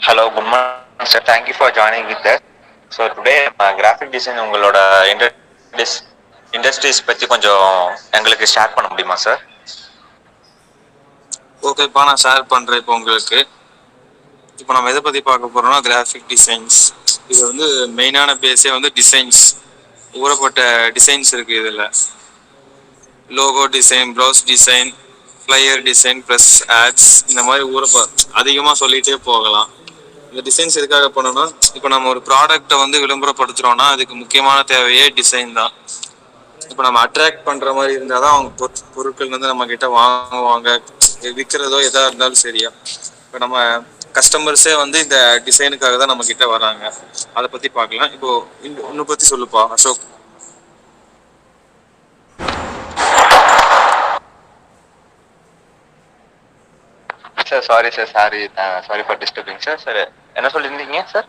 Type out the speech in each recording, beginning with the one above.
Hello, good morning, sir. Thank you for joining with us. So today, graphic design உங்களோட industries பத்தி கொஞ்சம் எங்களுக்கு share பண்ண முடியுமா சார்? ஓகேப்பா, நான் ஷேர் பண்ணுறேன். இப்போ நம்ம எதை பற்றி பார்க்க போகிறோம்னா கிராஃபிக் டிசைன்ஸ். இது வந்து மெயினான பேஸே வந்து டிசைன்ஸ். ஊறப்பட்ட டிசைன்ஸ் இருக்குது. இதில் லோகோ டிசைன், ப்ரௌஸ் design, flyer design, plus ads, இந்த மாதிரி அதிகமாக சொல்லிகிட்டே போகலாம். இந்த டிசைன்ஸ் எதுக்காக பண்ணோம்னா, இப்போ நம்ம ஒரு ப்ராடக்டை வந்து விளம்பரப்படுத்துகிறோன்னா அதுக்கு முக்கியமான தேவையே டிசைன் தான். இப்போ நம்ம அட்ராக்ட் பண்ணுற மாதிரி இருந்தால் தான் அவங்க பொருட்கள் வந்து நம்ம கிட்ட வாங்குவாங்க. விற்கிறதோ எதாக இருந்தாலும் சரியா. இப்போ நம்ம கஸ்டமர்ஸே வந்து இந்த டிசைனுக்காக தான் நம்ம கிட்ட வராங்க. அதை பற்றி பார்க்கலாம். இப்போ இன்னும் பற்றி சொல்லுப்பா Ashok. Sir sorry for disturbing sir. Sir என்ன சொல்லியிருந்தீங்க சார்?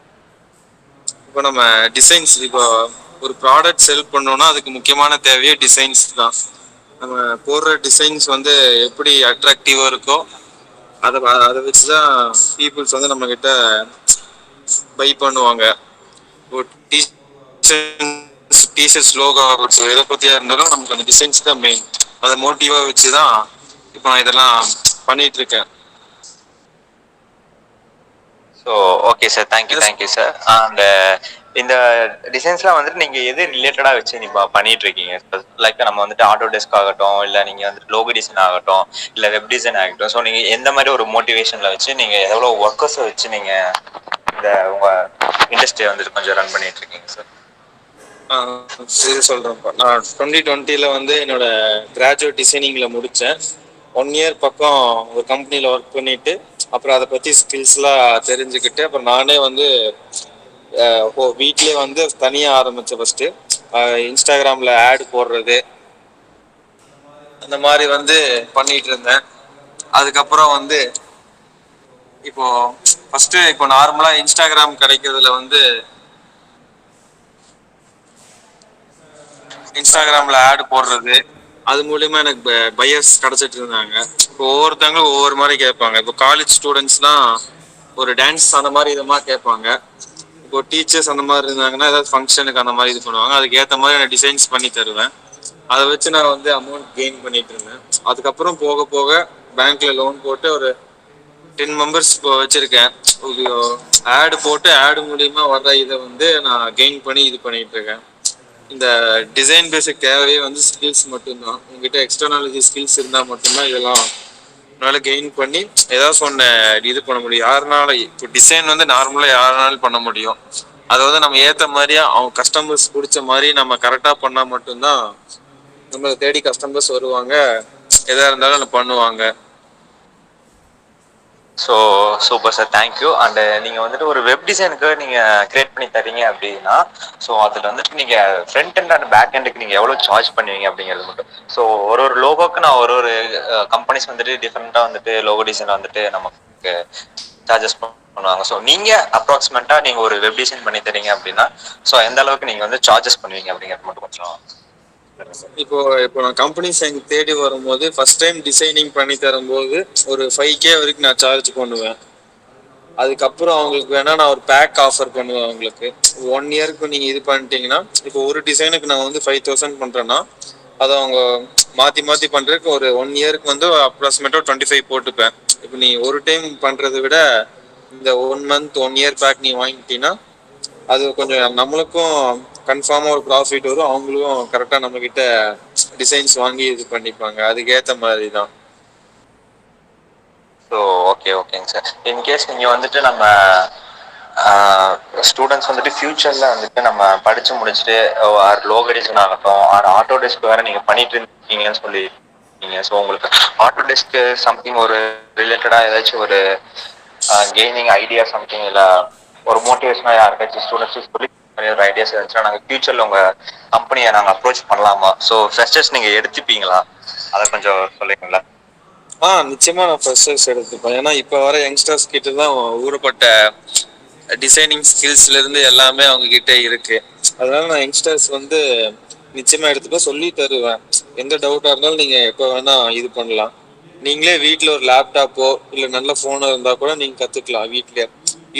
இப்போ நம்ம டிசைன்ஸ், இப்போ ஒரு ப்ராடக்ட் செல் பண்ணோம்னா அதுக்கு முக்கியமான தேவையே டிசைன்ஸ் தான். நம்ம போடுற டிசைன்ஸ் வந்து எப்படி அட்ராக்டிவாக இருக்கோ அதை வச்சு தான் பீப்புள்ஸ் வந்து நம்ம கிட்ட பை பண்ணுவாங்க. டிஷர்ட்ஸ் லோகோ ஆகட்டும், எதை பற்றியா இருந்தாலும் நமக்கு அந்த டிசைன்ஸ் தான் மெயின். அதை மோட்டிவாக வச்சு தான் இப்போ நான் இதெல்லாம் பண்ணிட்டு இருக்கேன். So okay sir, thank you sir. And இந்த டிசைன்ஸ்லாம் வந்துட்டு நீங்கள் எது ரிலேட்டடாக வச்சு நீங்கள் பண்ணிட்டு இருக்கீங்க? லைக் நம்ம வந்துட்டு ஆட்டோ டெஸ்க் ஆகட்டும், இல்லை நீங்கள் வந்துட்டு லோகோ டிசைன் ஆகட்டும், இல்லை வெப் டிசைன் ஆகட்டும். ஸோ நீங்கள் எந்த மாதிரி ஒரு மோட்டிவேஷனில் வச்சு நீங்கள் எவ்வளோ ஒர்க்கர்ஸை வச்சு நீங்கள் இந்த உங்கள் இண்டஸ்ட்ரியை வந்துட்டு கொஞ்சம் ரன் பண்ணிட்டு இருக்கீங்க சார்? சரி சொல்கிறேன்ப்பா. நான் 2020 வந்து என்னோட கிராஜுவேட் டிசைனிங்கில் முடித்தேன். 1 இயர் பக்கம் ஒரு கம்பெனியில் ஒர்க் பண்ணிவிட்டு அப்புறம் அதை பற்றி ஸ்கில்ஸ்லாம் தெரிஞ்சுக்கிட்டு அப்புறம் நானே வந்து வீட்லேயே வந்து தனியாக ஆரம்பித்தேன். ஃபஸ்ட்டு இன்ஸ்டாகிராமில் ஆட் போடுறது அந்த மாதிரி வந்து பண்ணிகிட்டு இருந்தேன். அதுக்கப்புறம் வந்து இப்போ நார்மலாக இன்ஸ்டாகிராம் கிடைக்கிறதுல வந்து இன்ஸ்டாகிராமில் ஆட் போடுறது, அது மூலியமா எனக்கு பையர்ஸ் கிடைச்சிட்டு இருந்தாங்க. இப்போ ஒவ்வொருத்தவங்களும் ஒவ்வொரு மாதிரி கேட்பாங்க. இப்போ காலேஜ் ஸ்டூடெண்ட்ஸ்லாம் ஒரு டான்ஸ் அந்த மாதிரி இதமாக கேட்பாங்க. இப்போ டீச்சர்ஸ் அந்த மாதிரி இருந்தாங்கன்னா ஏதாவது ஃபங்க்ஷனுக்கு அந்த மாதிரி இது பண்ணுவாங்க. அதுக்கு ஏற்ற மாதிரி நான் டிசைன்ஸ் பண்ணி தருவேன். அதை வச்சு நான் வந்து அமௌண்ட் கெயின் பண்ணிட்டு இருந்தேன். அதுக்கப்புறம் போக போக பேங்க்ல லோன் போட்டு ஒரு 10 மெம்பர்ஸ் இப்போ வச்சிருக்கேன். ஆடு போட்டு ஆடு மூலியமா வர்ற இதை வந்து நான் கெயின் பண்ணி இது பண்ணிட்டு இருக்கேன். இந்த டிசைன் பேசிக் தேவையே வந்து ஸ்கில்ஸ் மட்டும்தான். உங்ககிட்ட எக்ஸ்டர்னாலஜி ஸ்கில்ஸ் இருந்தால் மட்டும்தான் இதெல்லாம் உன்னால கெயின் பண்ணி ஏதாவது சொன்ன இது பண்ண முடியும். யாருனால இப்போ டிசைன் வந்து நார்மலாக யாருனாலும் பண்ண முடியும். அதை வந்து நம்ம ஏற்ற மாதிரியா அவங்க கஸ்டமர்ஸ் பிடிச்ச மாதிரி நம்ம கரெக்டாக பண்ணால் மட்டும்தான் நம்மளை தேடி கஸ்டமர்ஸ் வருவாங்க. எதாக இருந்தாலும் பண்ணுவாங்க. So super sir, thank you. And நீங்கள் வந்துட்டு ஒரு வெப் டிசைனுக்கு நீங்கள் கிரியேட் பண்ணி தரீங்க அப்படின்னா, ஸோ அதில் வந்துட்டு நீங்கள் ஃப்ரண்ட் அண்ட் அண்ட் பேக் எண்டுக்கு நீங்கள் எவ்வளோ சார்ஜ் பண்ணுவீங்க அப்படிங்கிறது மட்டும். ஸோ ஒரு லோகோக்கு நான் ஒரு கம்பெனிஸ் வந்துட்டு டிஃப்ரெண்ட்டாக வந்துட்டு லோகோ டிசைன் வந்துட்டு நமக்கு சார்ஜஸ் பண்ணுவாங்க. ஸோ நீங்கள் அப்ராக்சிமேட்டாக நீங்கள் ஒரு வெப் டிசைன் பண்ணி தரீங்க அப்படின்னா, ஸோ எந்த அளவுக்கு நீங்கள் வந்து சார்ஜஸ் பண்ணுவீங்க அப்படிங்கிறது மட்டும் கொஞ்சம். இப்போ நான் கம்பெனிஸ் எனக்கு தேடி வரும்போது ஃபர்ஸ்ட் டைம் டிசைனிங் பண்ணி தரும்போது ஒரு 5K வரைக்கும் நான் சார்ஜ் பண்ணுவேன். அதுக்கப்புறம் அவங்களுக்கு வேணா நான் ஒரு பேக் ஆஃபர் பண்ணுவேன். அவங்களுக்கு 1 இயருக்கு நீங்கள் இது பண்ணிட்டீங்கன்னா, இப்போ ஒரு டிசைனுக்கு நான் வந்து 5000 பண்ணுறேன்னா அதை அவங்க மாற்றி மாற்றி பண்ணுறதுக்கு ஒரு 1 இயருக்கு வந்து அப்ராக்சிமேட்டாக 25 போட்டுப்பேன். இப்போ நீ ஒரு டைம் பண்ணுறதை விட இந்த 1 மந்த் 1 இயர் பேக் நீ வாங்கிட்டீங்கன்னா அது கொஞ்சம் நம்மளுக்கும் கன்ஃபார்மாக ஒரு ப்ராஃபிட் வரும். அவங்களும் கரெக்டாக நம்மக்கிட்ட டிசைன்ஸ் வாங்கி இது பண்ணிப்பாங்க. அதுக்கேற்ற மாதிரி தான். ஸோ ஓகேங்க சார். இன்கேஸ் நீங்கள் வந்துட்டு நம்ம ஸ்டூடெண்ட்ஸ் வந்துட்டு ஃபியூச்சரில் வந்துட்டு நம்ம படித்து முடிச்சுட்டு ஆர் லோகோ டிசைன் ஆகட்டும் ஆர் ஆட்டோ டெஸ்க் வேறு நீங்கள் பண்ணிட்டு இருக்கீங்கன்னு சொல்லியிருக்கீங்க. ஸோ உங்களுக்கு ஆட்டோ டெஸ்க்கு சம்திங் ஒரு ரிலேட்டடாக ஏதாச்சும் ஒரு கெய்னிங் ஐடியா சம்திங் இல்லை ஒரு மோட்டிவேஷனாக யாருக்காச்சும் ஸ்டூடெண்ட்ஸுக்கு சொல்லி ஒரு ஐடியாஸ் இருந்துச்சுன்னா நாங்கள் ஃபியூச்சரில் உங்கள் கம்பெனியை நாங்கள் அப்ரோச் பண்ணலாமா? ஸோ ஃப்ரெஷர்ஸ் நீங்கள் எடுத்துப்பீங்களா? அதை கொஞ்சம் சொல்லுங்களா? நிச்சயமா நான் ஃப்ரெஷர்ஸ் எடுத்துப்பேன். ஏன்னா இப்போ வர யங்ஸ்டர்ஸ் கிட்ட தான் ஊறப்பட்ட டிசைனிங் ஸ்கில்ஸ்ல இருந்து எல்லாமே அவங்க கிட்ட இருக்கு. அதனால நான் யங்ஸ்டர்ஸ் வந்து நிச்சயமா எடுத்துப்பேன், சொல்லி தருவேன். எந்த டவுட்டா இருந்தாலும் நீங்க எப்போ வேணா இது பண்ணலாம். நீங்களே வீட்டில் ஒரு லேப்டாப்போ இல்லை நல்ல ஃபோனோ இருந்தால் கூட நீங்கள் கற்றுக்கலாம் வீட்லேயே.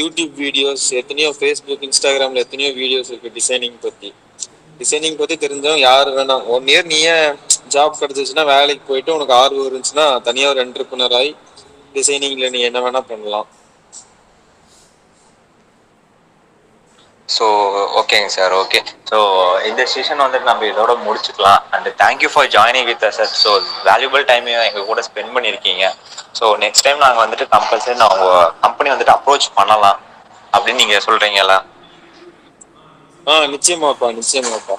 யூடியூப் வீடியோஸ் எத்தனையோ, ஃபேஸ்புக், இன்ஸ்டாகிராம்ல எத்தனையோ வீடியோஸ் இருக்கு டிசைனிங் பத்தி தெரிஞ்சவங்க யாரு வேணாம். 1 இயர் நீயே ஜாப் கிடைச்சிச்சுன்னா, வேலைக்கு போயிட்டு உனக்கு ஆர்வம் இருந்துச்சுன்னா தனியா ஒரு என்டர்பிரினர் ஆகி டிசைனிங்ல நீ என்ன வேணா பண்ணலாம். ஸோ ஓகேங்க சார், ஓகே. ஸோ இந்த செஷன் வந்துட்டு நம்ம இதோட முடிச்சுக்கலாம். And thank you for joining with us sir. So valuable டைமையும் எங்கள் கூட ஸ்பெண்ட் பண்ணியிருக்கீங்க. ஸோ நெக்ஸ்ட் டைம் நாங்கள் வந்துட்டு கம்பல்சரி நான் உங்கள் கம்பெனி வந்துட்டு அப்ரோச் பண்ணலாம் அப்படின்னு நீங்கள் சொல்கிறீங்களா? நிச்சயமாப்பா.